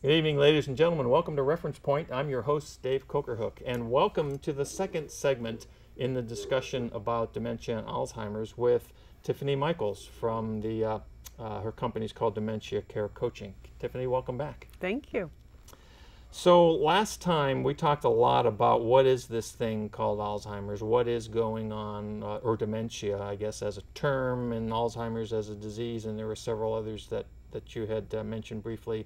Good evening, ladies and gentlemen. Welcome to Reference Point. I'm your host, Dave Cokerhook, and welcome to the second segment in the discussion about dementia and Alzheimer's with Tiffany Mikles from her company's called Dementia Care Coaching. Tiffany, welcome back. Thank you. So last time we talked a lot about what is this thing called Alzheimer's, what is going on, or dementia, I guess, as a term, and Alzheimer's as a disease, and there were several others that you had mentioned briefly.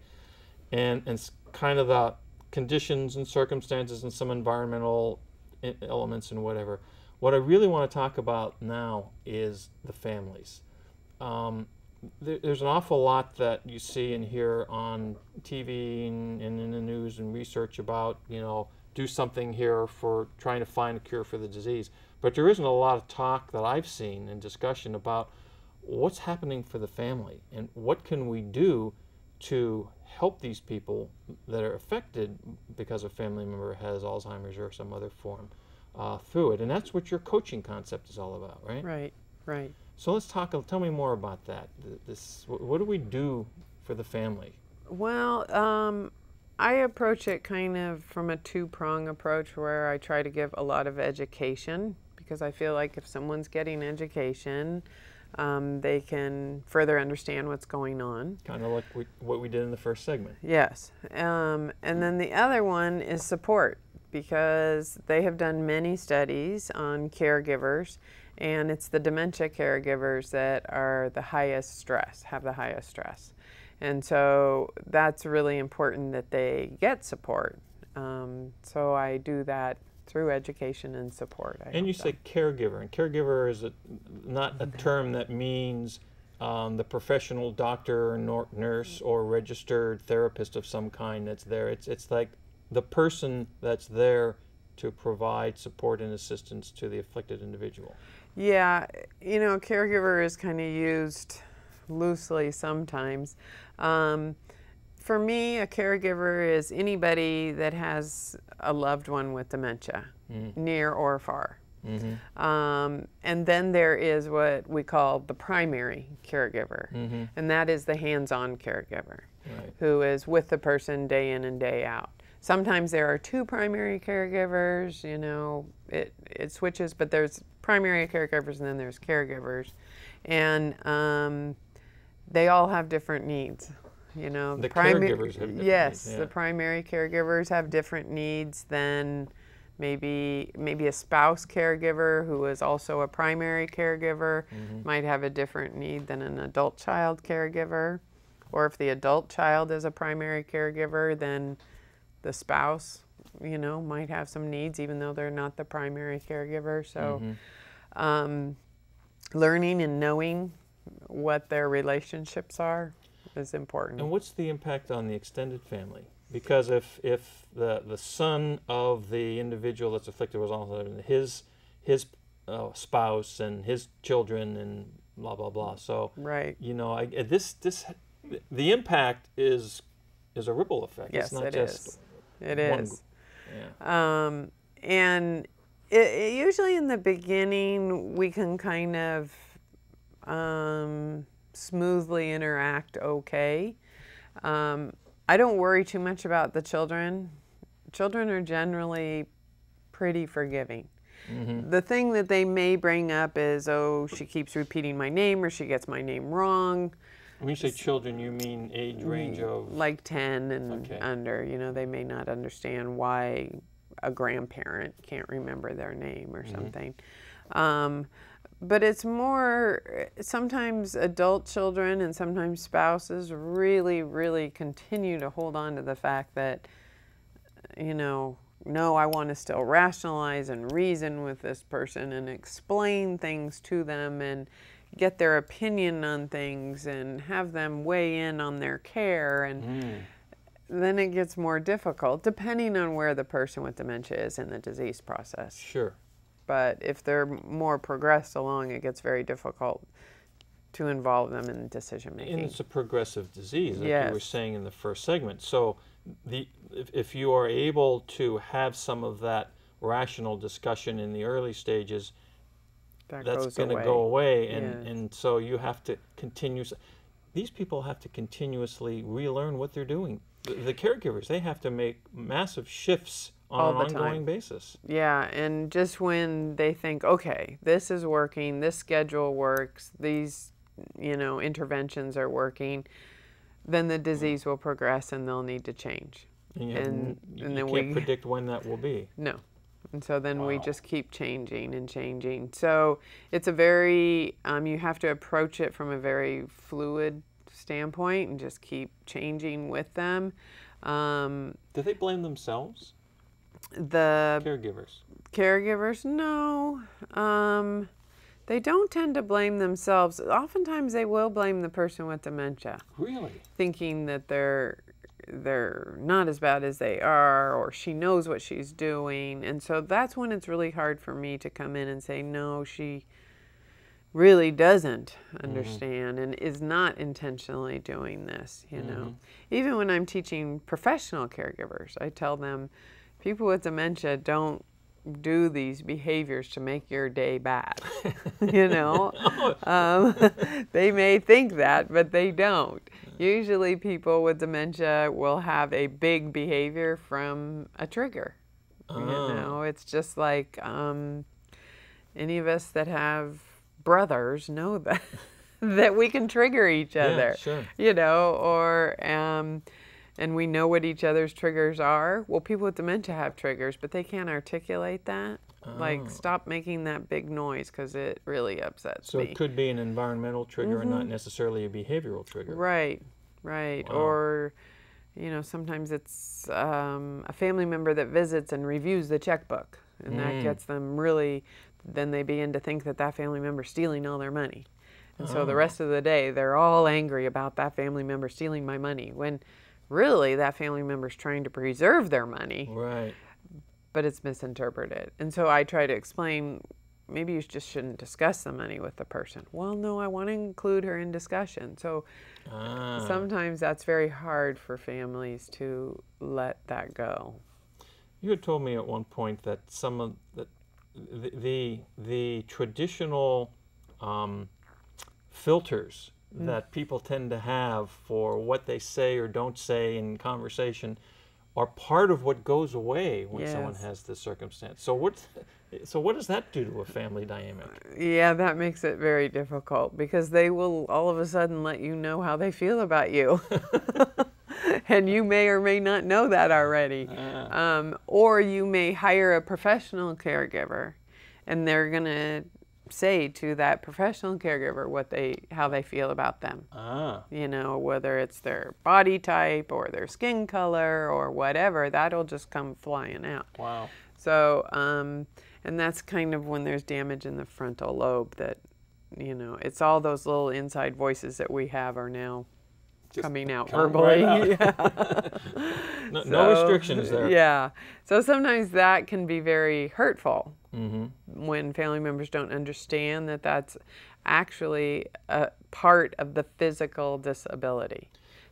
And kind of the conditions and circumstances and some environmental elements and whatever. What I really want to talk about now is the families. There's an awful lot that you see and hear on TV and in the news and research about, do something here for trying to find a cure for the disease. But there isn't a lot of talk that I've seen and discussion about what's happening for the family and what can we do to help these people that are affected because a family member has Alzheimer's or some other form through it. And that's what your coaching concept is all about, right? Right, right. So let's talk, tell me more about that. What do we do for the family? Well, I approach it kind of from a two-prong approach where I try to give a lot of education, because I feel like if someone's getting education, they can further understand what's going on. Kind of like what we did in the first segment. Yes. And then the other one is support, because they have done many studies on caregivers, and it's the dementia caregivers that are the highest stress, have the highest stress. And so that's really important that they get support. So I do that through education and support. And you say caregiver, and caregiver is not a term that means the professional doctor or nurse or registered therapist of some kind that's there. It's like the person that's there to provide support and assistance to the afflicted individual. Yeah, caregiver is kind of used loosely sometimes. For me, a caregiver is anybody that has a loved one with dementia, near or far. And then there is what we call the primary caregiver, and that is the hands-on caregiver, who is with the person day in and day out. Sometimes there are two primary caregivers, it switches, but there's primary caregivers and then there's caregivers. And they all have different needs. The caregivers have different needs. Yeah. The primary caregivers have different needs than maybe a spouse caregiver who is also a primary caregiver might have a different need than an adult child caregiver. Or if the adult child is a primary caregiver, then the spouse, might have some needs even though they're not the primary caregiver. So learning and knowing what their relationships are is important. And what's the impact on the extended family? Because if the son of the individual that's afflicted was also his spouse and his children and blah blah blah, so right, the impact is a ripple effect. Yes, it's not it just is. It is. Yeah. And it usually in the beginning we can kind of smoothly interact okay. I don't worry too much about the children. Children are generally pretty forgiving. The thing that they may bring up is, oh, she keeps repeating my name or she gets my name wrong. When you say children, you mean age range of? Like 10 and under. They may not understand why a grandparent can't remember their name or something. But it's more, sometimes adult children and sometimes spouses really, really continue to hold on to the fact that, no, I want to still rationalize and reason with this person and explain things to them and get their opinion on things and have them weigh in on their care. And then it gets more difficult depending on where the person with dementia is in the disease process. Sure. But if they're more progressed along, it gets very difficult to involve them in decision making. And it's a progressive disease, like Yes. you were saying in the first segment. So if you are able to have some of that rational discussion in the early stages, that's going to go away. And so you have to these people have to continuously relearn what they're doing the caregivers, they have to make massive shifts on an ongoing basis. Yeah, and just when they think, okay, this is working, this schedule works, these, interventions are working, then the disease will progress and they'll need to change. And you can't predict when that will be. No. And so then we just keep changing and changing. So it's a very, you have to approach it from a very fluid standpoint and just keep changing with them. Do they blame themselves? The caregivers? Caregivers, no. They don't tend to blame themselves. Oftentimes they will blame the person with dementia. Really? Thinking that they're not as bad as they are, or she knows what she's doing. And so that's when it's really hard for me to come in and say, no, she really doesn't understand and is not intentionally doing this, Even when I'm teaching professional caregivers, I tell them, people with dementia don't do these behaviors to make your day bad. They may think that, but they don't. Usually people with dementia will have a big behavior from a trigger. It's just like any of us that have brothers know that that we can trigger each other. Yeah, sure. Or and we know what each other's triggers are. Well, people with dementia have triggers, but they can't articulate that. Like, stop making that big noise because it really upsets me. So it could be an environmental trigger and not necessarily a behavioral trigger. Right. Wow. Or, sometimes it's a family member that visits and reviews the checkbook. And that gets them really, then they begin to think that that family member's stealing all their money. And so the rest of the day, they're all angry about that family member stealing my money, when really that family member's trying to preserve their money. Right. But it's misinterpreted. And so I try to explain, maybe you just shouldn't discuss the money with the person. Well, no, I want to include her in discussion. So sometimes that's very hard for families to let that go. You had told me at one point that some of the traditional filters that people tend to have for what they say or don't say in conversation are part of what goes away when someone has this circumstance. So what does that do to a family dynamic? Yeah, that makes it very difficult because they will all of a sudden let you know how they feel about you. And you may or may not know that already. Or you may hire a professional caregiver and they're going to say to that professional caregiver how they feel about them. Whether it's their body type or their skin color or whatever, that'll just come flying out. Wow. So, and that's kind of when there's damage in the frontal lobe that, it's all those little inside voices that we have are now just coming out verbally. Right out. No restrictions there. Yeah. So sometimes that can be very hurtful when family members don't understand that that's actually a part of the physical disability.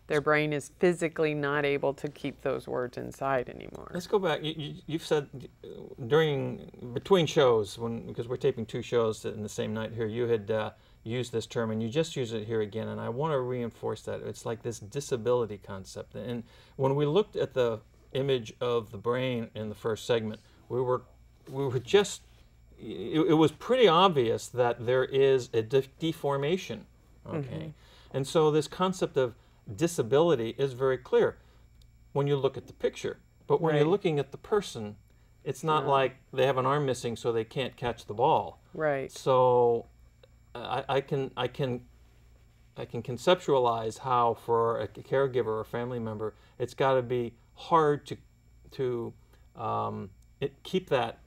Their brain is physically not able to keep those words inside anymore. Let's go back. You've said between shows, because we're taping 2 shows in the same night here, you had used this term, and you just use it here again, and I want to reinforce that. It's like this disability concept. And when we looked at the image of the brain in the first segment, we were just, it was pretty obvious that there is a deformation, okay? And so this concept of disability is very clear when you look at the picture. But when you're looking at the person, it's not like they have an arm missing so they can't catch the ball. Right. So I can conceptualize how for a caregiver or a family member it's got to be hard to keep that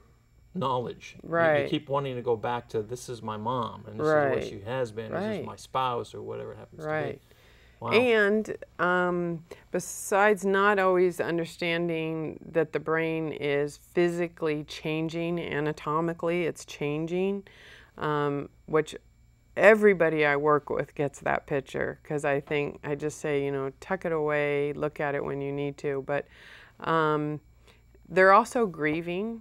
knowledge. Right. You keep wanting to go back to, this is my mom and this is what she has been. This is my spouse or whatever it happens to be. Wow. And besides not always understanding that the brain is physically changing, anatomically it's changing, which everybody I work with gets that picture, because I just say, tuck it away, look at it when you need to. But they're also grieving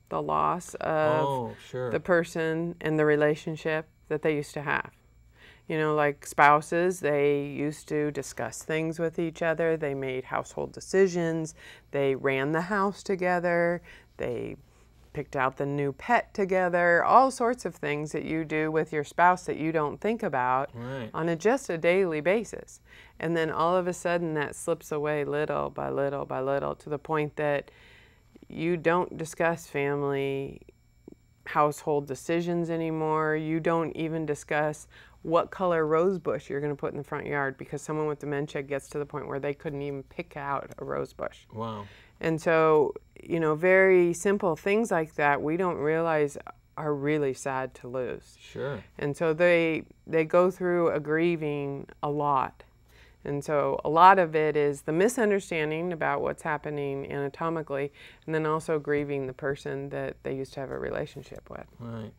the loss of the person and the relationship that they used to have. You know, like spouses, they used to discuss things with each other. They made household decisions. They ran the house together. They picked out the new pet together. All sorts of things that you do with your spouse that you don't think about on just a daily basis. And then all of a sudden that slips away little by little by little to the point that you don't discuss family household decisions anymore. You don't even discuss what color rose bush you're going to put in the front yard, because someone with dementia gets to the point where they couldn't even pick out a rose bush. Wow. And so, you know, very simple things like that we don't realize are really sad to lose. Sure. And so they go through a grieving a lot. And so a lot of it is the misunderstanding about what's happening anatomically, and then also grieving the person that they used to have a relationship with. Right.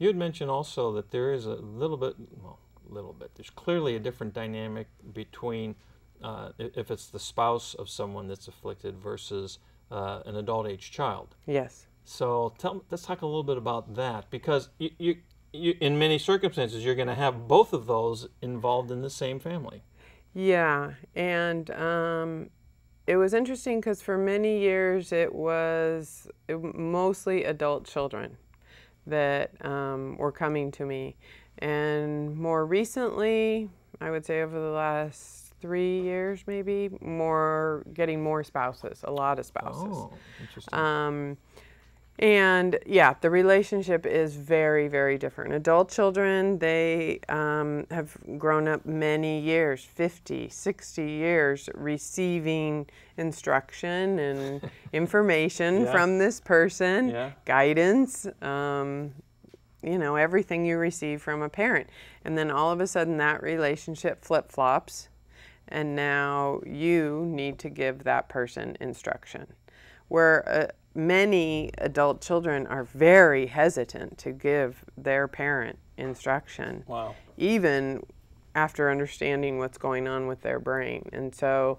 You had mentioned also that there is a little bit, there's clearly a different dynamic between if it's the spouse of someone that's afflicted versus an adult age child. Yes. So let's talk a little bit about that, because you in many circumstances you're going to have both of those involved in the same family. Yeah, and it was interesting because for many years it was mostly adult children that were coming to me. And more recently, I would say over the last 3 years maybe, getting more spouses, a lot of spouses. Oh, interesting. And yeah, the relationship is very, very different. Adult children, they have grown up many years, 50, 60 years, receiving instruction and information from this person, guidance, you know, everything you receive from a parent. And then all of a sudden that relationship flip-flops, and now you need to give that person instruction. Where many adult children are very hesitant to give their parent instruction, even after understanding what's going on with their brain. And so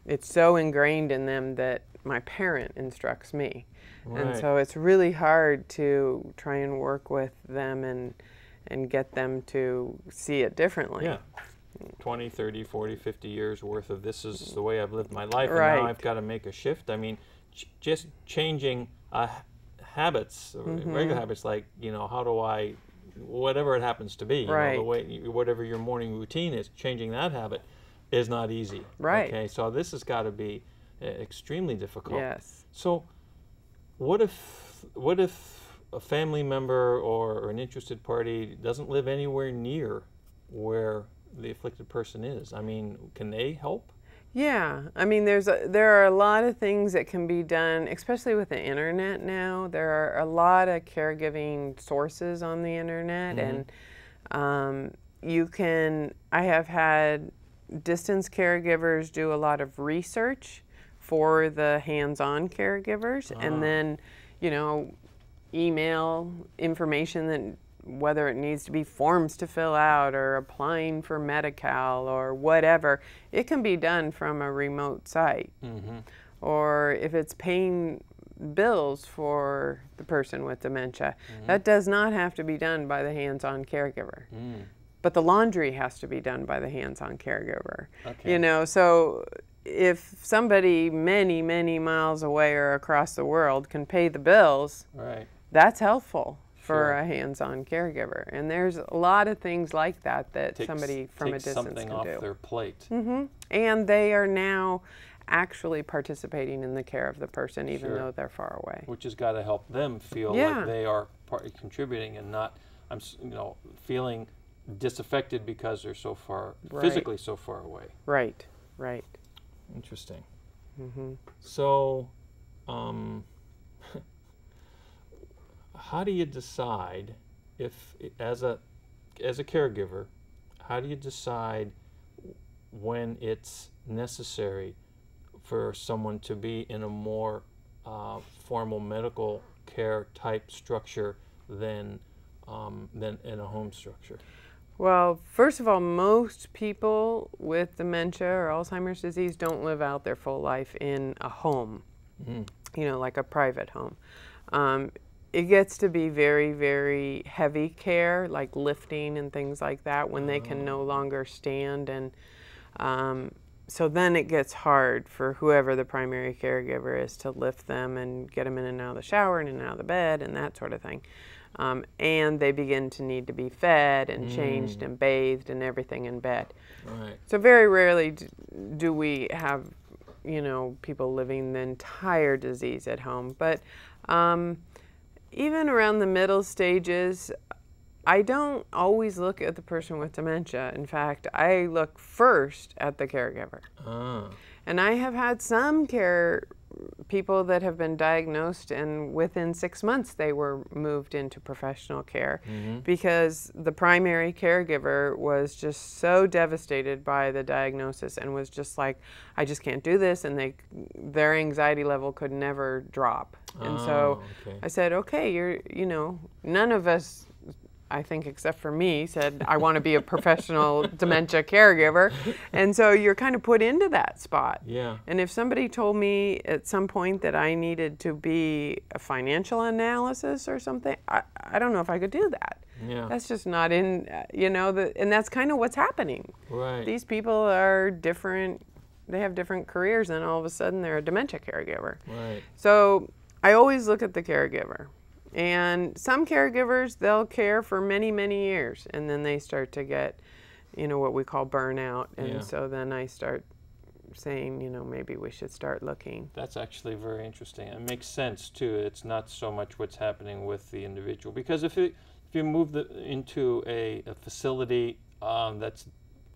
it's so ingrained in them that my parent instructs me. And so it's really hard to try and work with them and get them to see it differently. Yeah. 20, 30, 40, 50 years worth of this is the way I've lived my life, and now I've got to make a shift. I mean, just changing habits, regular habits, like, you know, how do I, whatever it happens to be, you know, the way, whatever your morning routine is, changing that habit is not easy. Okay, so this has got to be extremely difficult. Yes. So what if a family member or an interested party doesn't live anywhere near where the afflicted person is? I mean, can they help? Yeah, I mean, there are a lot of things that can be done, especially with the internet now. There are a lot of caregiving sources on the internet, and I have had distance caregivers do a lot of research for the hands-on caregivers, and then, you know, email information that, whether it needs to be forms to fill out or applying for Medi-Cal or whatever, it can be done from a remote site. Or if it's paying bills for the person with dementia, that does not have to be done by the hands-on caregiver. But the laundry has to be done by the hands-on caregiver. You know, so if somebody many, many miles away or across the world can pay the bills, that's helpful for a hands-on caregiver. And there's a lot of things like that that somebody from a distance can do. Take something off their plate. And they are now actually participating in the care of the person, even though they're far away. Which has got to help them feel like they are contributing, and not, you know, feeling disaffected because they're so far, physically so far away. Right. Interesting. So, how do you decide if, as a caregiver, how do you decide when it's necessary for someone to be in a more formal medical care type structure than in a home structure? Well, first of all, most people with dementia or Alzheimer's disease don't live out their full life in a home, you know, like a private home. it gets to be very, very heavy care, like lifting and things like that, when they can no longer stand. And so then it gets hard for whoever the primary caregiver is to lift them and get them in and out of the shower and in and out of the bed and that sort of thing. And they begin to need to be fed and changed and bathed and everything in bed. Right. So very rarely do we have, people living the entire disease at home. But even around the middle stages, I don't always look at the person with dementia. In fact, I look first at the caregiver. And I have had some people that have been diagnosed, and within 6 months they were moved into professional care because the primary caregiver was just so devastated by the diagnosis and was just like, I just can't do this, and their anxiety level could never drop. And so I said, okay, none of us, I think except for me, said, I want to be a professional dementia caregiver. And so you're kind of put into that spot. Yeah. And if somebody told me at some point that I needed to be a financial analysis or something, I don't know if I could do that. Yeah. That's just not in, and that's kind of what's happening. Right. These people are different, they have different careers, and all of a sudden they're a dementia caregiver. Right. So I always look at the caregiver. And some caregivers, they'll care for many, many years, and then they start to get, what we call burnout. And so then I start saying, maybe we should start looking. That's actually very interesting. It makes sense, too. It's not so much what's happening with the individual. Because if you move into a facility that's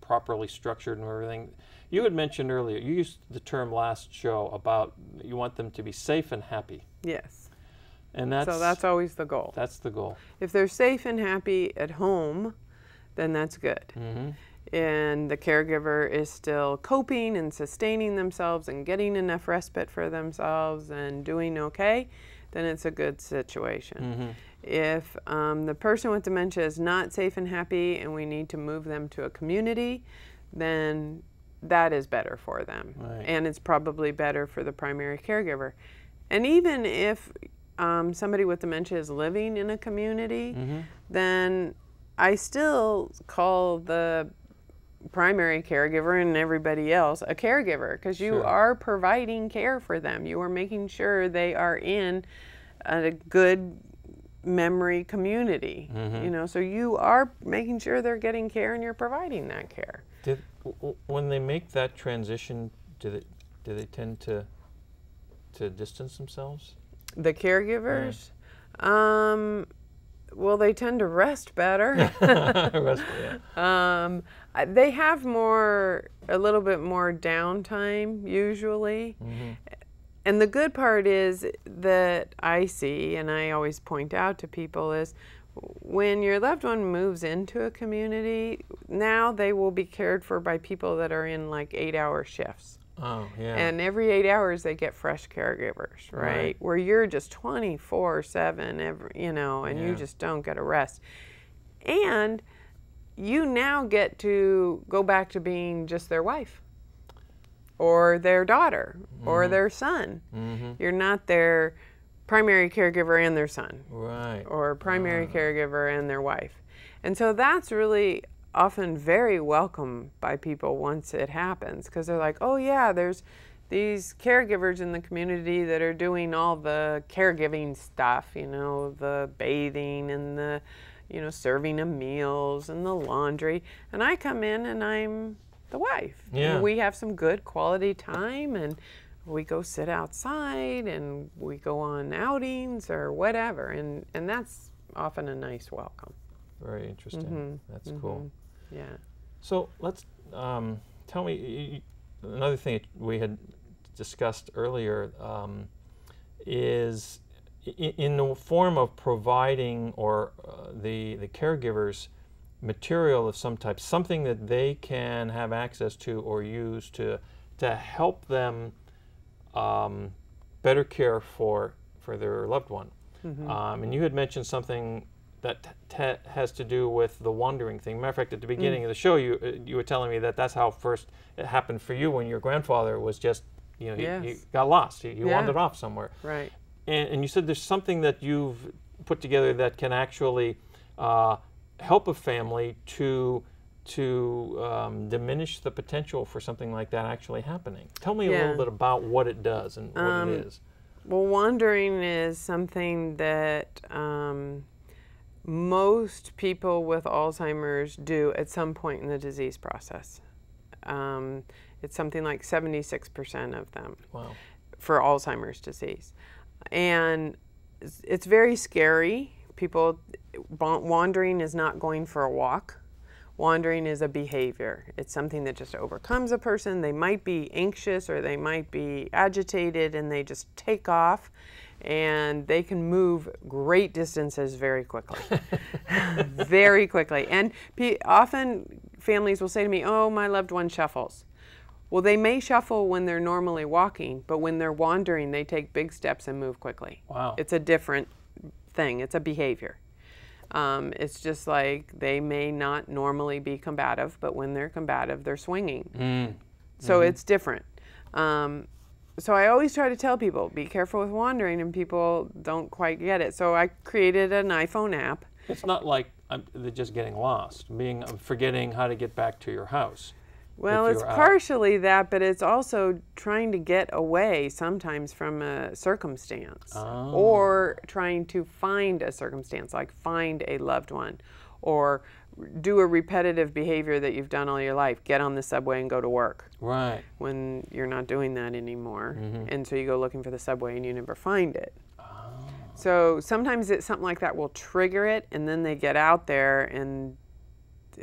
properly structured and everything, you had mentioned earlier, you used the term last show about you want them to be safe and happy. Yes. And so that's always the goal. That's the goal. If they're safe and happy at home, then that's good. And the caregiver is still coping and sustaining themselves and getting enough respite for themselves and doing okay, then it's a good situation. If the person with dementia is not safe and happy and we need to move them to a community, then that is better for them. Right. And it's probably better for the primary caregiver. And even if somebody with dementia is living in a community, then I still call the primary caregiver and everybody else a caregiver, because you are providing care for them. You are making sure they are in a good memory community. So you are making sure they're getting care and you're providing that care. When they make that transition, do they tend to distance themselves? The caregivers? Well, they tend to rest better. They have a little bit more downtime usually. And the good part is that I see, and I always point out to people, is when your loved one moves into a community, now they will be cared for by people that are in like 8-hour shifts. Oh, yeah. And every 8 hours they get fresh caregivers, right? Where you're just 24/7, and you just don't get a rest. And you now get to go back to being just their wife or their daughter or their son. You're not their primary caregiver and their son. Right. Or primary caregiver and their wife. And so that's really often very welcome by people once it happens, because they're like, oh yeah, there's these caregivers in the community that are doing all the caregiving stuff, the bathing and the, serving of meals and the laundry. And I come in and I'm the wife. Yeah. And we have some good quality time, and we go sit outside and we go on outings or whatever. And that's often a nice welcome. Very interesting. That's cool. Yeah. So let's tell me, another thing we had discussed earlier is in the form of providing or the caregivers material of some type, something that they can have access to or use to help them better care for their loved one. And you had mentioned something that has to do with the wandering thing. Matter of fact, at the beginning of the show, you were telling me that that's how first it happened for you, when your grandfather was just, he got lost. He wandered off somewhere. Right. And you said there's something that you've put together that can actually help a family to diminish the potential for something like that actually happening. Tell me a little bit about what it does and what it is. Well, wandering is something that most people with Alzheimer's do at some point in the disease process. It's something like 76% of them for Alzheimer's disease. And it's very scary. Wandering is not going for a walk. Wandering is a behavior. It's something that just overcomes a person. They might be anxious or they might be agitated and they just take off, and they can move great distances very quickly. Very quickly. And often families will say to me, oh, my loved one shuffles. Well, they may shuffle when they're normally walking, but when they're wandering, they take big steps and move quickly. Wow. It's a different thing. It's a behavior. It's just like they may not normally be combative, but when they're combative, they're swinging. So it's different. So I always try to tell people, be careful with wandering, and people don't quite get it. So I created an iPhone app. It's not like they're just getting lost, forgetting how to get back to your house. Well, it's partially that, but it's also trying to get away sometimes from a circumstance, or trying to find a circumstance, like find a loved one, or do a repetitive behavior that you've done all your life. Get on the subway and go to work. Right. When you're not doing that anymore. And so you go looking for the subway and you never find it. So sometimes something like that will trigger it, and then they get out there and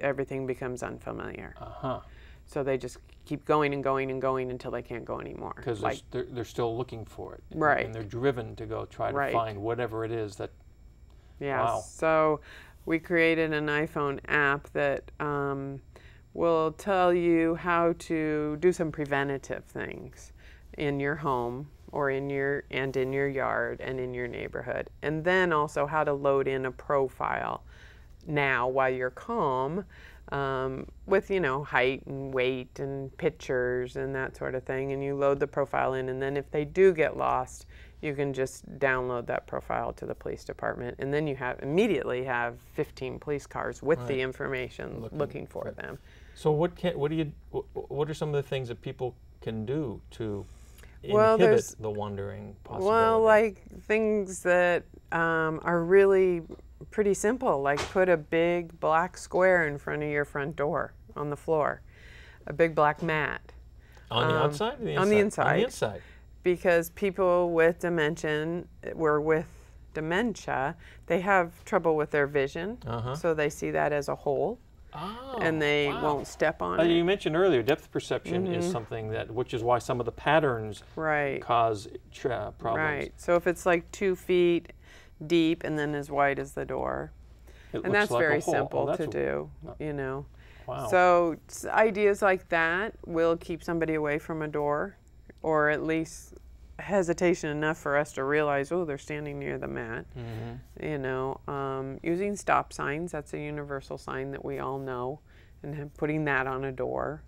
everything becomes unfamiliar. So they just keep going and going and going until they can't go anymore. Because they're still looking for it. Right. And they're driven to go try to find whatever it is that... Yeah. Wow. So we created an iPhone app that will tell you how to do some preventative things in your home or in your yard and in your neighborhood. And then also how to load in a profile now while you're calm, with, height and weight and pictures and that sort of thing. And you load the profile in, and then if they do get lost, you can just download that profile to the police department. And then you immediately have 15 police cars with the information looking for them. So what are some of the things that people can do to inhibit the wandering possibility? Well, like things that are really pretty simple, like put a big black square in front of your front door on the floor, a big black mat. On the outside or the inside? On the inside. On the inside. Because people with dementia, they have trouble with their vision, so they see that as a hole. And they won't step on it. You mentioned earlier, depth perception is something which is why some of the patterns cause problems. Right. So if it's like 2 feet deep and then as wide as the door, and that's like very simple to do, Wow. So ideas like that will keep somebody away from a door, or at least hesitation enough for us to realize, oh, they're standing near the mat. Using stop signs, that's a universal sign that we all know, and putting that on a door.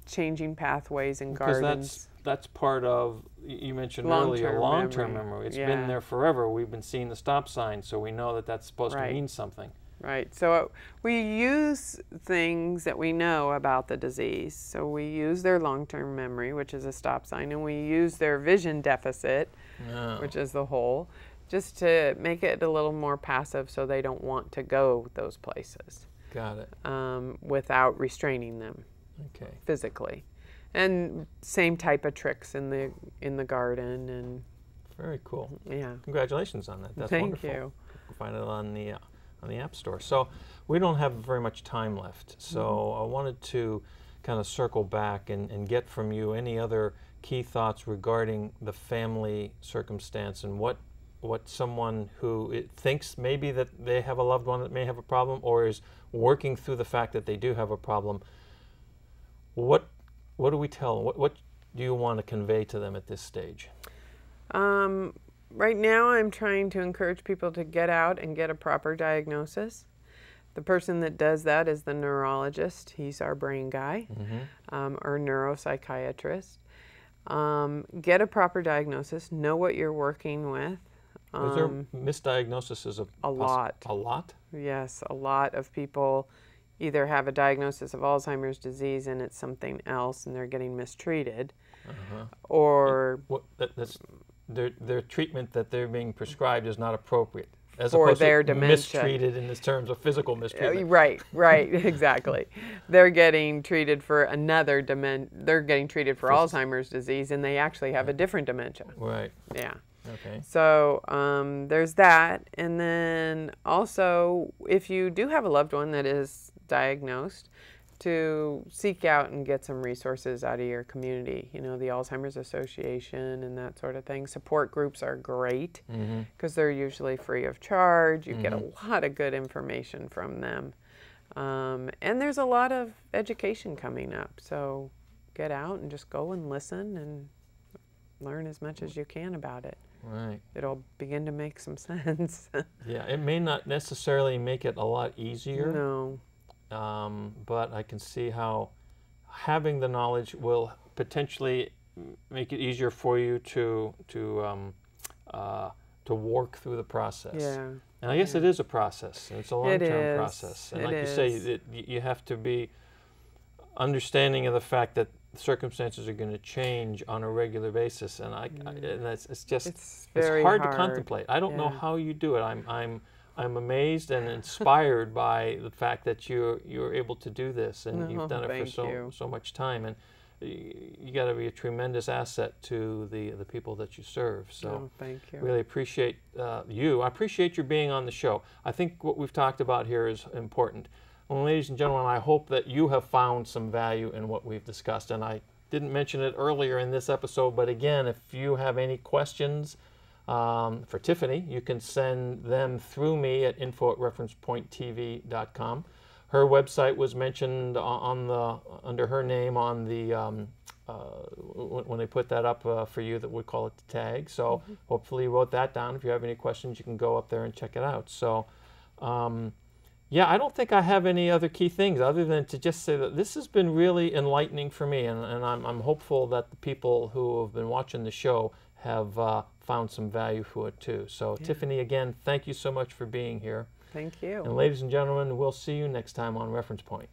Changing pathways in gardens. That's part of, you mentioned earlier, long-term memory. It's been there forever. We've been seeing the stop sign, so we know that that's supposed to mean something. Right. So we use things that we know about the disease. So we use their long-term memory, which is a stop sign, and we use their vision deficit, which is the hole, just to make it a little more passive so they don't want to go those places. Got it. Without restraining them physically. And same type of tricks in the garden. And very cool. Yeah. Congratulations on that. That's wonderful. Thank you. You'll find it on the App Store. So we don't have very much time left. So I wanted to kind of circle back and get from you any other key thoughts regarding the family circumstance and what someone who thinks maybe that they have a loved one that may have a problem or is working through the fact that they do have a problem. What do we tell them? What do you want to convey to them at this stage? Right now I'm trying to encourage people to get out and get a proper diagnosis. The person that does that is the neurologist. He's our brain guy, or neuropsychiatrist. Get a proper diagnosis, know what you're working with. Is there misdiagnosis as a lot? A lot? Yes, a lot of people either have a diagnosis of Alzheimer's disease and it's something else and they're getting mistreated, or that's their treatment that they're being prescribed is not appropriate, as for opposed their to dementia. mistreated in the terms of physical mistreatment. Right, exactly. They're getting treated for they're getting treated for Alzheimer's disease, and they actually have a different dementia. Right. Yeah. Okay. So there's that, and then also if you do have a loved one that is diagnosed, to seek out and get some resources out of your community. You know, the Alzheimer's Association and that sort of thing. Support groups are great because they're usually free of charge. You get a lot of good information from them. And there's a lot of education coming up. So get out and just go and listen and learn as much as you can about it. Right. It'll begin to make some sense. Yeah, it may not necessarily make it a lot easier. No. But I can see how having the knowledge will potentially make it easier for you to work through the process. Yeah. And I guess it is a process. It's a long-term process. And like you say, you have to be understanding of the fact that circumstances are going to change on a regular basis, and it's hard to contemplate. I don't know how you do it. I'm amazed and inspired by the fact that you're able to do this, and you've done it for so much time, and you got to be a tremendous asset to the people that you serve. So thank you. Really appreciate you. I appreciate you being on the show. I think what we've talked about here is important. Well, ladies and gentlemen, I hope that you have found some value in what we've discussed, and I didn't mention it earlier in this episode, but again, if you have any questions for Tiffany, you can send them through me at info@referencepointtv.com. Her website was mentioned under her name on the when they put that up for you, that we call it the tag. So hopefully you wrote that down. If you have any questions, you can go up there and check it out. So yeah, I don't think I have any other key things other than to just say that this has been really enlightening for me, and I'm hopeful that the people who have been watching the show have found some value for it too. So Tiffany, again, thank you so much for being here. Thank you. And ladies and gentlemen, we'll see you next time on Reference Point.